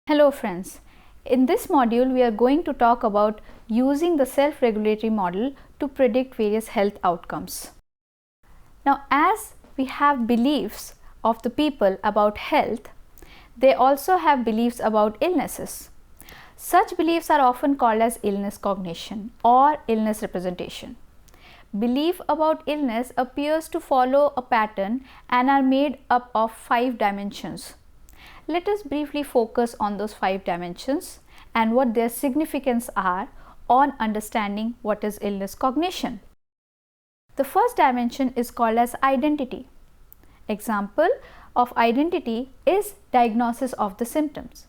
Hello friends, in this module we are going to talk about using the self-regulatory model to predict various health outcomes. Now as we have beliefs of the people about health, they also have beliefs about illnesses. Such beliefs are often called as illness cognition or illness representation. Belief about illness appears to follow a pattern and are made up of 5 dimensions. Let us briefly focus on those 5 dimensions and what their significance are on understanding what is illness cognition. The first dimension is called as identity. Example of identity is diagnosis of the symptoms.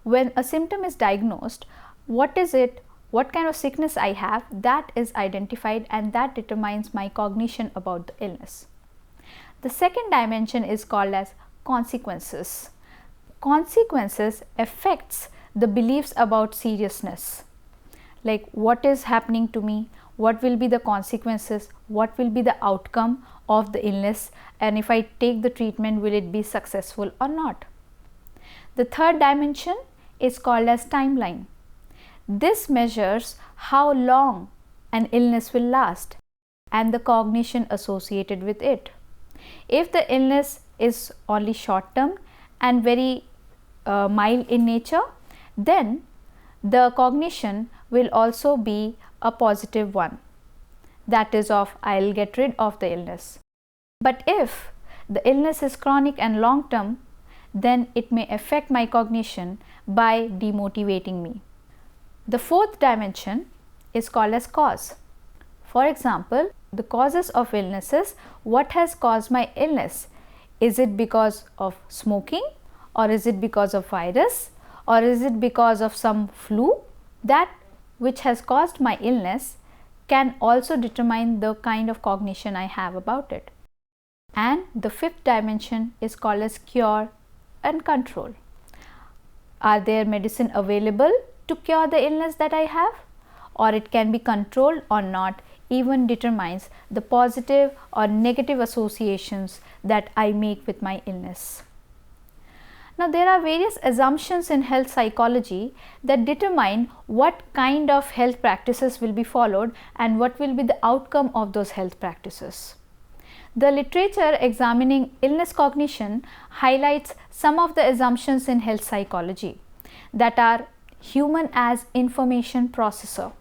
When a symptom is diagnosed, what is it, what kind of sickness I have, that is identified and that determines my cognition about the illness. The second dimension is called as consequences. Consequences affects the beliefs about seriousness, like what is happening to me, what will be the consequences, what will be the outcome of the illness, and if I take the treatment, will it be successful or not. The third dimension is called as timeline. This measures how long an illness will last and the cognition associated with it. If the illness is only short term and very mild in nature, then the cognition will also be a positive one, that is of I'll get rid of the illness. But if the illness is chronic and long term, then it may affect my cognition by demotivating me. The fourth dimension is called as cause. For example, the causes of illnesses, what has caused my illness? Is it because of smoking? Or is it because of virus, or is it because of some flu? That which has caused my illness can also determine the kind of cognition I have about it. And the fifth dimension is called as cure and control. Are there medicine available to cure the illness that I have, or it can be controlled or not, even determines the positive or negative associations that I make with my illness. Now, there are various assumptions in health psychology that determine what kind of health practices will be followed and what will be the outcome of those health practices. The literature examining illness cognition highlights some of the assumptions in health psychology that are human as information processor.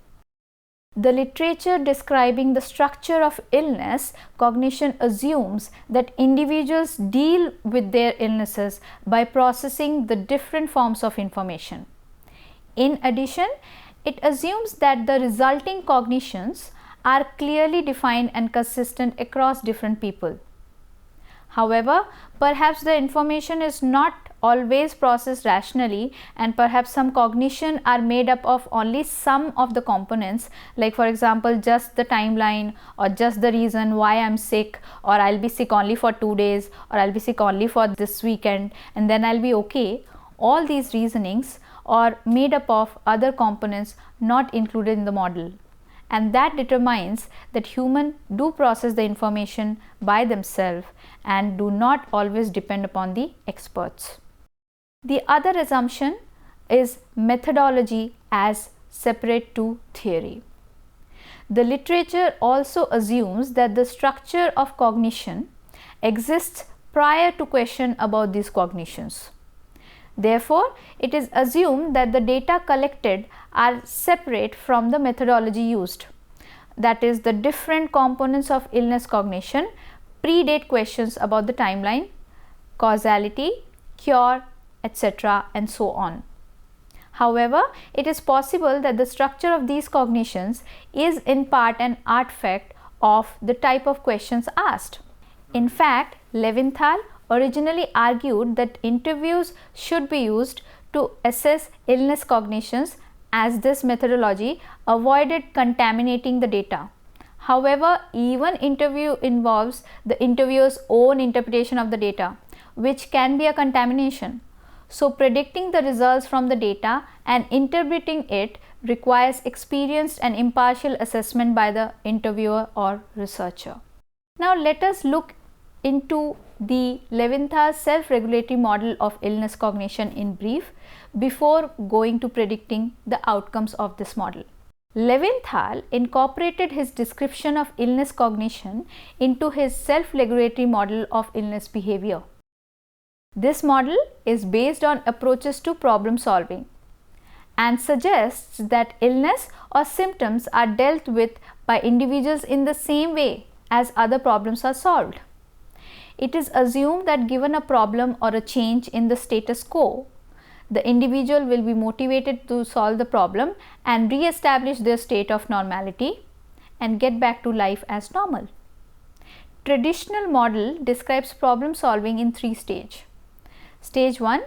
The literature describing the structure of illness cognition assumes that individuals deal with their illnesses by processing the different forms of information. In addition, it assumes that the resulting cognitions are clearly defined and consistent across different people. However, perhaps the information is not always processed rationally, and perhaps some cognition are made up of only some of the components, like for example just the timeline or just the reason why I'm sick, or I'll be sick only for 2 days, or I'll be sick only for this weekend and then I'll be okay. All these reasonings are made up of other components not included in the model, and that determines that humans do process the information by themselves and do not always depend upon the experts. The other assumption is methodology as separate to theory. The literature also assumes that the structure of cognition exists prior to question about these cognitions. Therefore, it is assumed that the data collected are separate from the methodology used. That is, the different components of illness cognition predate questions about the timeline, causality, cure, etc. and so on. However, it is possible that the structure of these cognitions is in part an artifact of the type of questions asked. In fact, Levinthal originally argued that interviews should be used to assess illness cognitions, as this methodology avoided contaminating the data. However, even interview involves the interviewer's own interpretation of the data, which can be a contamination. So, predicting the results from the data and interpreting it requires experienced and impartial assessment by the interviewer or researcher. Now, let us look into the Levinthal's self-regulatory model of illness cognition in brief before going to predicting the outcomes of this model. Levinthal incorporated his description of illness cognition into his self-regulatory model of illness behavior. This model is based on approaches to problem solving and suggests that illness or symptoms are dealt with by individuals in the same way as other problems are solved. It is assumed that given a problem or a change in the status quo, the individual will be motivated to solve the problem and re-establish their state of normality and get back to life as normal. Traditional model describes problem solving in 3 stages. Stage 1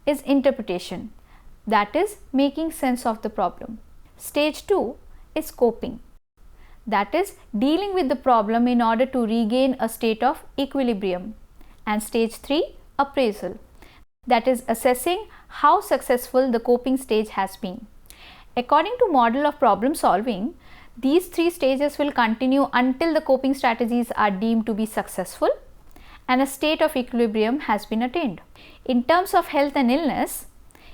is interpretation, that is making sense of the problem. Stage 2 is coping, that is dealing with the problem in order to regain a state of equilibrium. And stage 3, appraisal, that is assessing how successful the coping stage has been. According to model of problem solving, these 3 stages will continue until the coping strategies are deemed to be successful and a state of equilibrium has been attained. In terms of health and illness,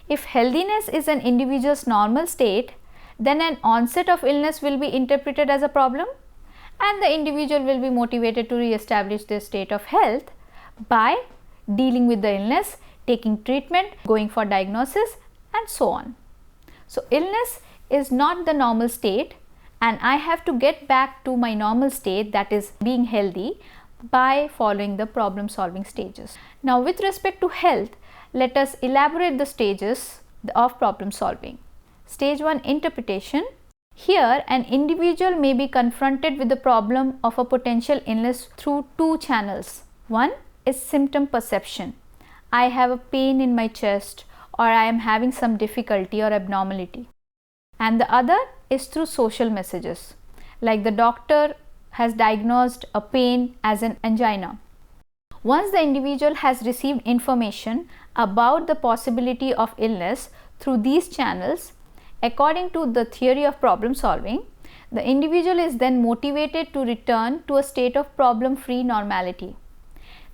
if healthiness is an individual's normal state, then an onset of illness will be interpreted as a problem and the individual will be motivated to re-establish their state of health by dealing with the illness, taking treatment, going for diagnosis and so on. So, illness is not the normal state and I have to get back to my normal state, that is being healthy, by following the problem solving stages. Now, with respect to health, let us elaborate the stages of problem solving. Stage 1, interpretation. Here an individual may be confronted with the problem of a potential illness through 2 channels. One is symptom perception. I have a pain in my chest or I am having some difficulty or abnormality. And the other is through social messages, like the doctor has diagnosed a pain as an angina. Once the individual has received information about the possibility of illness through these channels, according to the theory of problem solving, the individual is then motivated to return to a state of problem-free normality.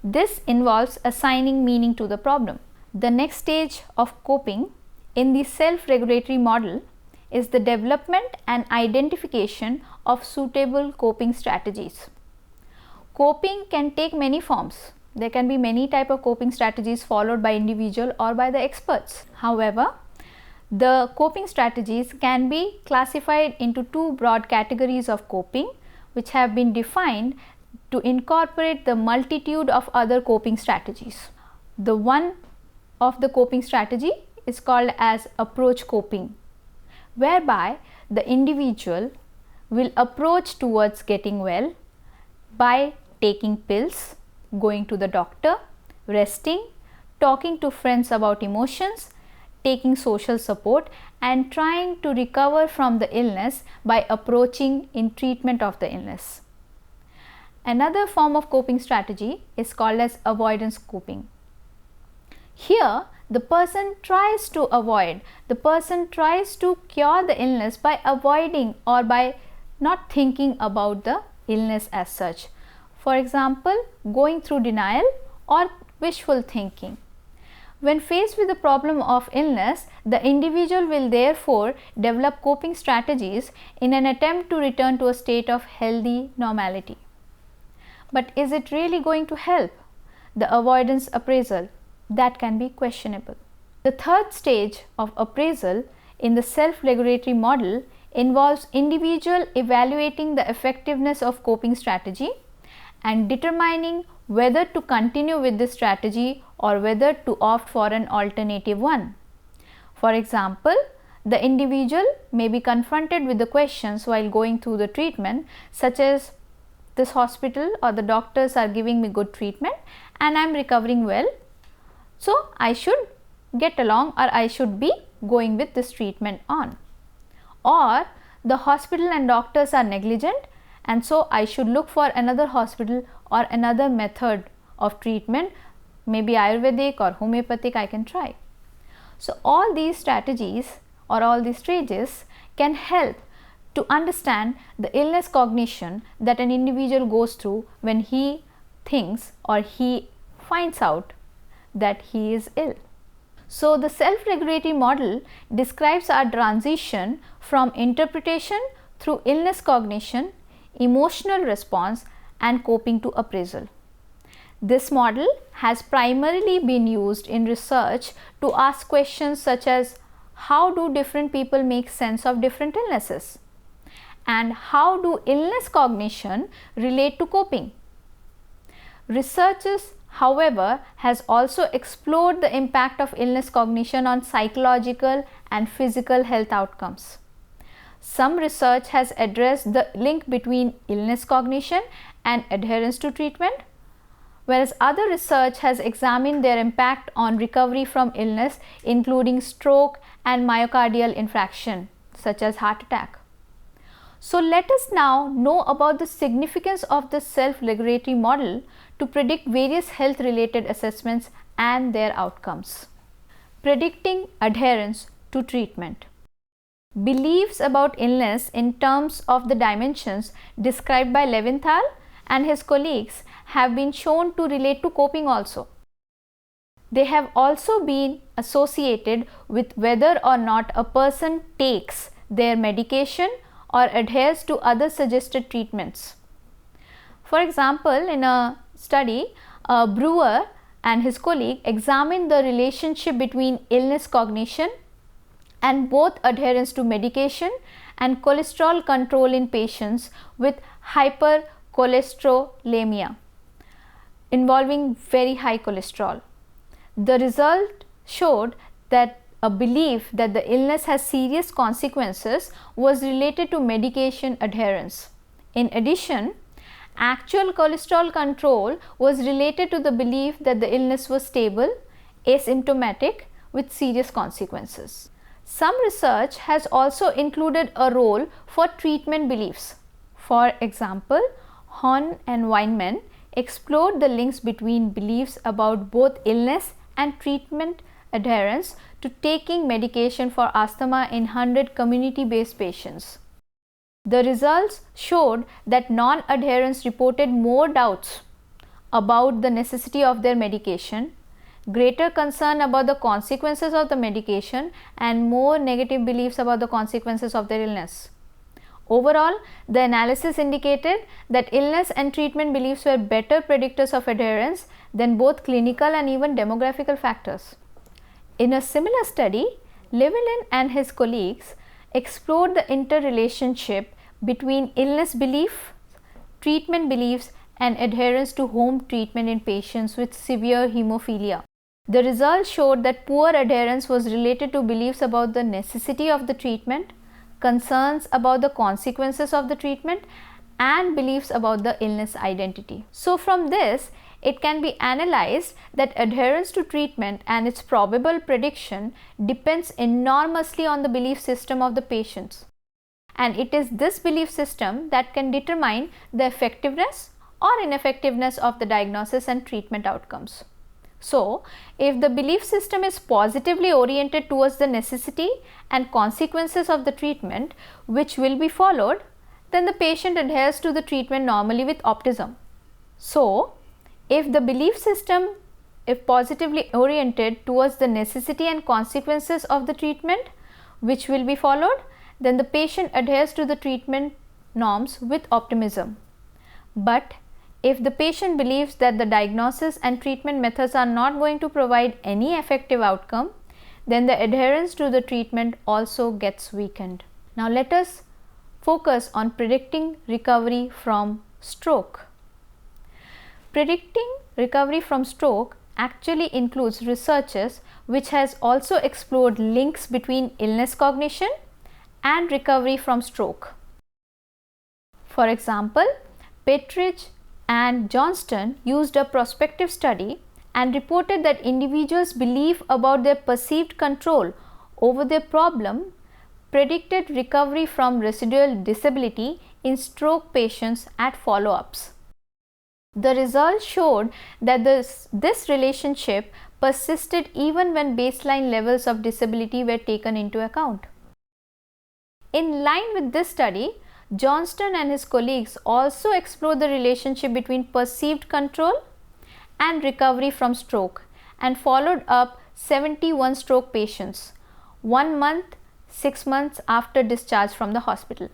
This involves assigning meaning to the problem. The next stage of coping in the self-regulatory model is the development and identification of suitable coping strategies. Coping can take many forms. There can be many types of coping strategies followed by individual or by the experts. However, the coping strategies can be classified into 2 broad categories of coping, which have been defined to incorporate the multitude of other coping strategies. The one of the coping strategy is called as approach coping, whereby the individual will approach towards getting well by taking pills, going to the doctor, resting, talking to friends about emotions, taking social support and trying to recover from the illness by approaching in treatment of the illness. Another form of coping strategy is called as avoidance coping. Here the person tries to avoid, the person tries to cure the illness by avoiding or by not thinking about the illness as such. For example, going through denial or wishful thinking. When faced with the problem of illness, the individual will therefore develop coping strategies in an attempt to return to a state of healthy normality. But is it really going to help? The avoidance appraisal, that can be questionable. The third stage of appraisal in the self-regulatory model involves individual evaluating the effectiveness of coping strategy and determining whether to continue with this strategy or whether to opt for an alternative one. For example, the individual may be confronted with the questions while going through the treatment, such as this hospital or the doctors are giving me good treatment and I am recovering well, so I should get along or I should be going with this treatment on. Or the hospital and doctors are negligent and so I should look for another hospital or another method of treatment, maybe Ayurvedic or homeopathic I can try. So all these strategies or all these stages can help to understand the illness cognition that an individual goes through when he thinks or he finds out that he is ill. So, the self-regulatory model describes our transition from interpretation through illness cognition, emotional response, and coping to appraisal. This model has primarily been used in research to ask questions such as how do different people make sense of different illnesses, and how do illness cognition relate to coping. Researchers, however, has also explored the impact of illness cognition on psychological and physical health outcomes. Some research has addressed the link between illness cognition and adherence to treatment, whereas other research has examined their impact on recovery from illness, including stroke and myocardial infarction, such as heart attack. So, let us now know about the significance of the self-regulatory model to predict various health related assessments and their outcomes. Predicting adherence to treatment. Beliefs about illness in terms of the dimensions described by Levinthal and his colleagues have been shown to relate to coping also. They have also been associated with whether or not a person takes their medication or adheres to other suggested treatments. For example, in a study, Brewer and his colleague examined the relationship between illness cognition and both adherence to medication and cholesterol control in patients with hypercholesterolemia involving very high cholesterol. The result showed that a belief that the illness has serious consequences was related to medication adherence. In addition, actual cholesterol control was related to the belief that the illness was stable, asymptomatic, with serious consequences. Some research has also included a role for treatment beliefs. For example, Horn and Weinman explored the links between beliefs about both illness and treatment adherence to taking medication for asthma in 100 community-based patients. The results showed that non-adherents reported more doubts about the necessity of their medication, greater concern about the consequences of the medication, and more negative beliefs about the consequences of their illness. Overall, the analysis indicated that illness and treatment beliefs were better predictors of adherence than both clinical and even demographical factors. In a similar study, Llewellyn and his colleagues explored the interrelationship between illness belief, treatment beliefs, and adherence to home treatment in patients with severe hemophilia. The results showed that poor adherence was related to beliefs about the necessity of the treatment, concerns about the consequences of the treatment, and beliefs about the illness identity. So, from this, it can be analyzed that adherence to treatment and its probable prediction depends enormously on the belief system of the patients. And it is this belief system that can determine the effectiveness or ineffectiveness of the diagnosis and treatment outcomes. So, if the belief system is positively oriented towards the necessity and consequences of the treatment which will be followed, then the patient adheres to the treatment normally with optimism. So, if the belief system is positively oriented towards the necessity and consequences of the treatment which will be followed, then the patient adheres to the treatment norms with optimism. But if the patient believes that the diagnosis and treatment methods are not going to provide any effective outcome, then the adherence to the treatment also gets weakened. Now, let us focus on predicting recovery from stroke. Predicting recovery from stroke actually includes researches which has also explored links between illness cognition and recovery from stroke. For example, Petrich and Johnston used a prospective study and reported that individuals' belief about their perceived control over their problem predicted recovery from residual disability in stroke patients at follow-ups. The results showed that this relationship persisted even when baseline levels of disability were taken into account. In line with this study, Johnston and his colleagues also explored the relationship between perceived control and recovery from stroke and followed up 71 stroke patients 1 month, 6 months after discharge from the hospital.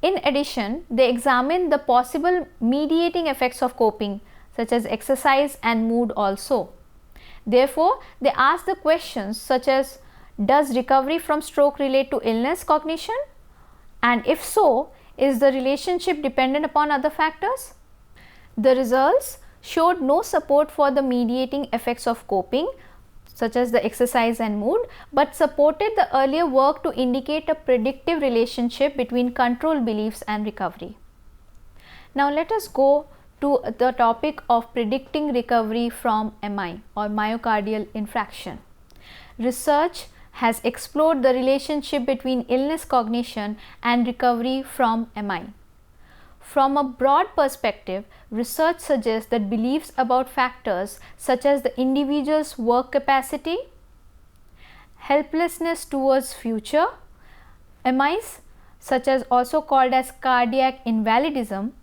In addition, they examined the possible mediating effects of coping such as exercise and mood also. Therefore, they asked the questions such as, does recovery from stroke relate to illness cognition? And if so, is the relationship dependent upon other factors? The results showed no support for the mediating effects of coping such as the exercise and mood, but supported the earlier work to indicate a predictive relationship between control beliefs and recovery. Now let us go to the topic of predicting recovery from MI or myocardial infarction. Research has explored the relationship between illness cognition and recovery from MI. From a broad perspective, research suggests that beliefs about factors such as the individual's work capacity, helplessness towards future, MIs such as also called as cardiac invalidism,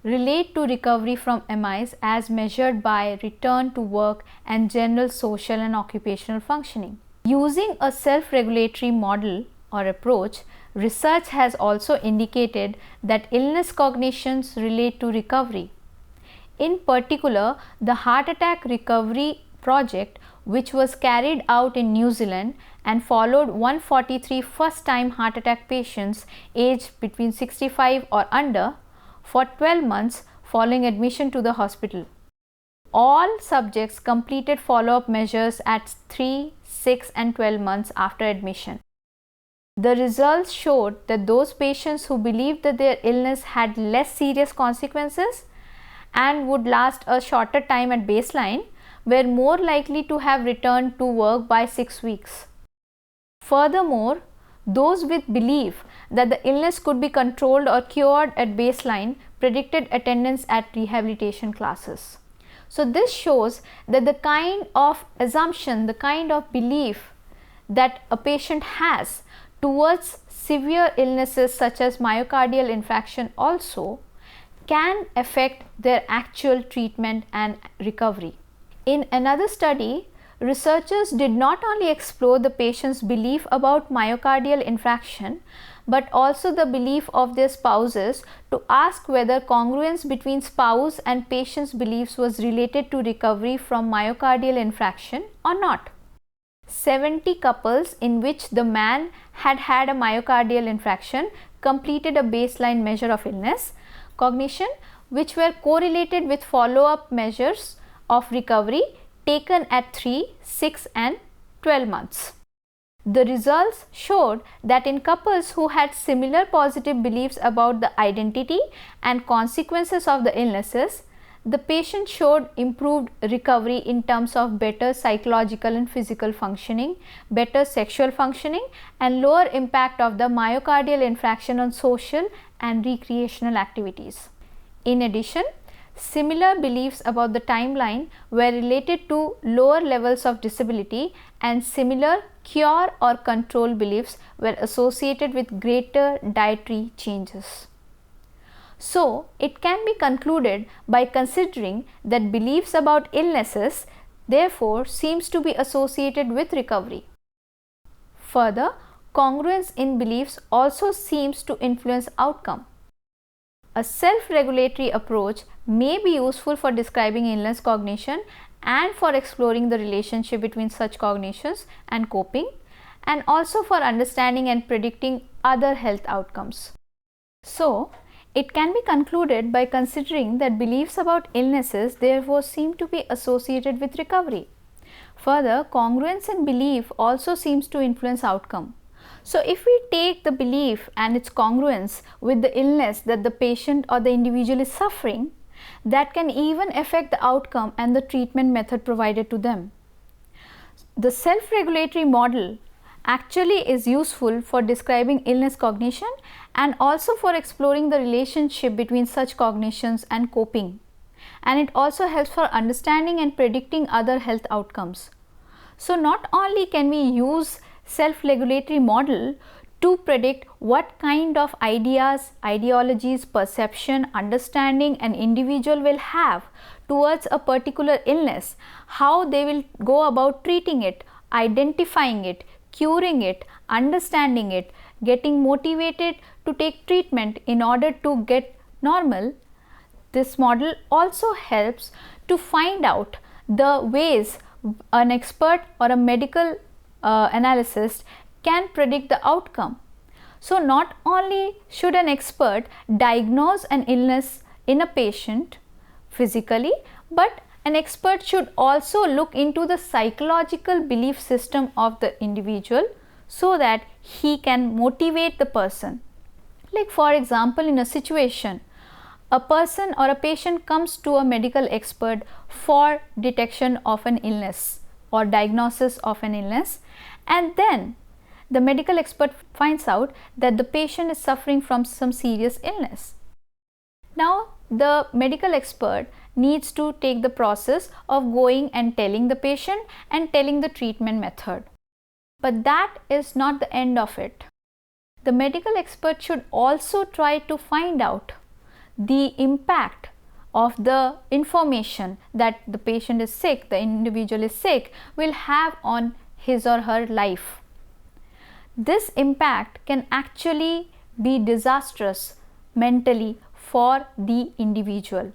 relate to recovery from MIs as measured by return to work and general social and occupational functioning. Using a self-regulatory model or approach, research has also indicated that illness cognitions relate to recovery. In particular, the Heart Attack Recovery Project, which was carried out in New Zealand and followed 143 first-time heart attack patients aged between 65 or under for 12 months following admission to the hospital. All subjects completed follow-up measures at 3, 6 and 12 months after admission. The results showed that those patients who believed that their illness had less serious consequences and would last a shorter time at baseline were more likely to have returned to work by 6 weeks. Furthermore, those with belief that the illness could be controlled or cured at baseline predicted attendance at rehabilitation classes. So this shows that the kind of assumption, the kind of belief that a patient has towards severe illnesses such as myocardial infarction also can affect their actual treatment and recovery. In another study, researchers did not only explore the patient's belief about myocardial infarction but also the belief of their spouses to ask whether congruence between spouse and patient's beliefs was related to recovery from myocardial infarction or not. 70 couples in which the man had had a myocardial infarction completed a baseline measure of illness cognition, which were correlated with follow-up measures of recovery taken at 3, 6 and 12 months. The results showed that in couples who had similar positive beliefs about the identity and consequences of the illnesses, the patient showed improved recovery in terms of better psychological and physical functioning, better sexual functioning and lower impact of the myocardial infarction on social and recreational activities. In addition, similar beliefs about the timeline were related to lower levels of disability and similar cure or control beliefs were associated with greater dietary changes. So, it can be concluded by considering that beliefs about illnesses therefore seems to be associated with recovery. Further, congruence in beliefs also seems to influence outcome. A self-regulatory approach may be useful for describing illness cognition and for exploring the relationship between such cognitions and coping, and also for understanding and predicting other health outcomes. So, it can be concluded by considering that beliefs about illnesses therefore seem to be associated with recovery. Further, congruence in belief also seems to influence outcome. So, if we take the belief and its congruence with the illness that the patient or the individual is suffering, that can even affect the outcome and the treatment method provided to them. The self-regulatory model actually is useful for describing illness cognition and also for exploring the relationship between such cognitions and coping. And it also helps for understanding and predicting other health outcomes. So, not only can we use self-regulatory model to predict what kind of ideas, ideologies, perception, understanding an individual will have towards a particular illness, how they will go about treating it, identifying it, curing it, understanding it, getting motivated to take treatment in order to get normal. This model also helps to find out the ways an expert or a medical analyst can predict the outcome. So, not only should an expert diagnose an illness in a patient physically, but an expert should also look into the psychological belief system of the individual so that he can motivate the person. Like for example, in a situation, a person or a patient comes to a medical expert for detection of an illness or diagnosis of an illness, and then the medical expert finds out that the patient is suffering from some serious illness. Now, the medical expert needs to take the process of going and telling the patient and telling the treatment method. But that is not the end of it. The medical expert should also try to find out the impact of the information that the patient is sick, the individual is sick, will have on his or her life. This impact can actually be disastrous mentally for the individual,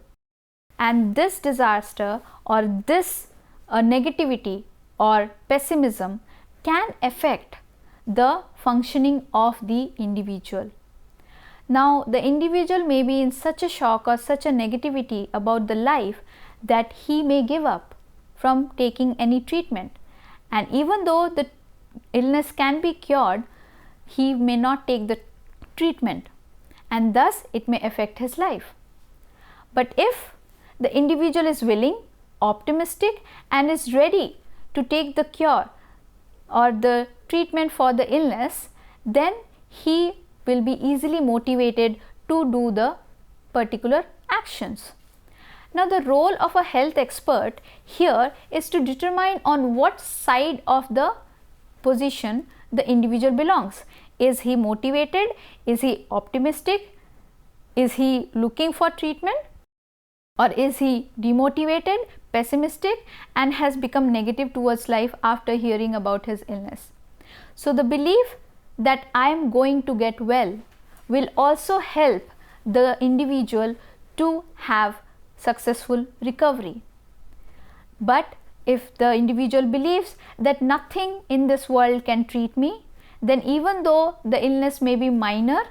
and this disaster or this negativity or pessimism can affect the functioning of the individual. Now, the individual may be in such a shock or such a negativity about the life that he may give up from taking any treatment, and even though the illness can be cured, he may not take the treatment, and thus it may affect his life. But if the individual is willing, optimistic, and is ready to take the cure or the treatment for the illness, then he will be easily motivated to do the particular actions. Now, the role of a health expert here is to determine on what side of the position the individual belongs. Is he motivated? Is he optimistic? Is he looking for treatment? Or is he demotivated, pessimistic, and has become negative towards life after hearing about his illness? So, the belief that I am going to get well will also help the individual to have successful recovery. But if the individual believes that nothing in this world can treat me, then even though the illness may be minor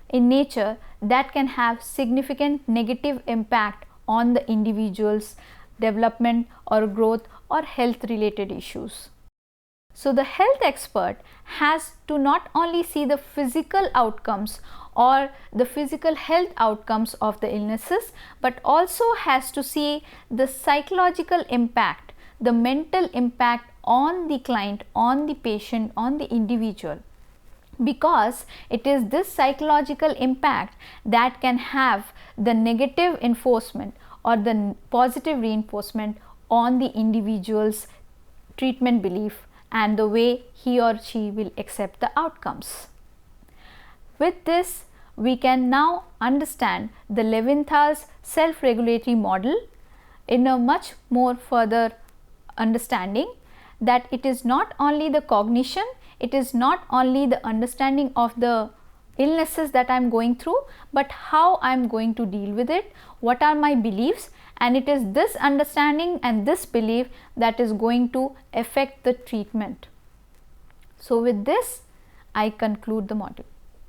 in nature, that can have significant negative impact on the individual's development or growth or health related issues. So, the health expert has to not only see the physical outcomes or the physical health outcomes of the illnesses, but also has to see the psychological impact, the mental impact on the client, on the patient, on the individual, because it is this psychological impact that can have the negative enforcement or the positive reinforcement on the individual's treatment belief and the way he or she will accept the outcomes. With this, we can now understand the Levinthal's self-regulatory model in a much more further understanding, that it is not only the cognition, it is not only the understanding of the illnesses that I am going through, but how I am going to deal with it, what are my beliefs, and it is this understanding and this belief that is going to affect the treatment. So, with this I conclude the module.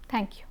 Thank you.